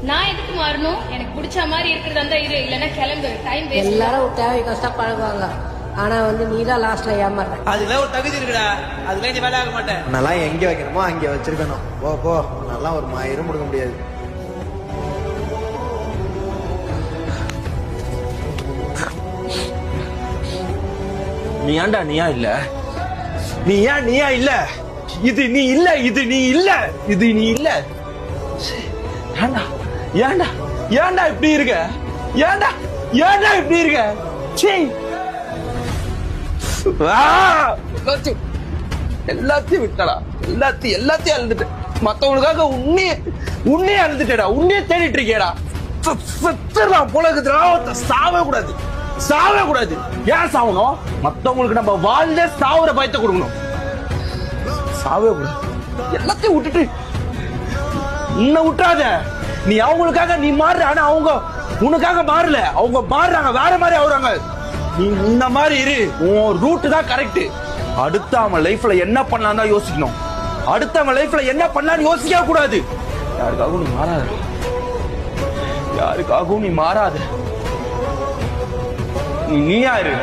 நான் எதுக்கு மாறணும்? எனக்கு பிடிச்ச மாதிரி இருக்கிறதா இருந்தா இரு, இல்லன்னா கிளம்பு. Time waste. எல்லாரும் தேவை கஷ்டம் பழகுவாங்க, ஆனா நீதான் லாஸ்ட்ல ஏமாற. அதுல ஒரு தகுதி இருக்குடா, அதுல நீ வேலை ஆக மாட்டேன். நல்லா எங்க வைக்கணுமோ அங்க வச்சிருக்கணும். போ போ, நல்லா ஒரு 1000 கொடுக்க முடியாது. நீ ஏன்டா நீயா இல்ல? நீயா இல்ல? இது நீ இல்ல, இது நீ இல்ல, இது நீ இல்ல. ஏன்டா ஏன்டா ஏன்டா இப்படி இருக்க? ஏன்டா ஏன்டா இப்படி இருக்க? சீ, எல்லாத்தையும் விட்டடா, எல்லாத்தையும் அழுதுட்டு மத்தவங்களுக்காக உன்னையே அழுதுட்டா, உன்னையே தேடிட்டு இருக்கேடா. செத்துடலாம் போல இருக்குதுடா. சாவே கூடாது. ஏன் சாவணும்? மத்தவங்களுக்கு நம்ம வாழ்ந்தே சாவுற பயத்தை கொடுக்கணும். சாவே கூடாது. எல்லாத்தையும் விட்டுட்டு உன்னை விட்டுறாத. நீ அவங்களுக்காக நீ மாறுற, ஆனா அவங்க உனக்காக மாறல. அவங்க மாறுறாங்க, வேற மாதிரி ஆகுறாங்க. நீ இந்த மாதிரி இரு, உன் ரூட் தான் கரெக்ட். அடுத்த அவன் லைஃப்ல என்ன பண்ணலாம் தான் யோசிக்கணும். அடுத்த அவன் லைஃப்ல என்ன பண்ணலான்னு யோசிக்க கூடாது. யாருக்காகவும் நீ மாறாத, யாருக்காகவும் நீ மாறாத. நீயா இரு.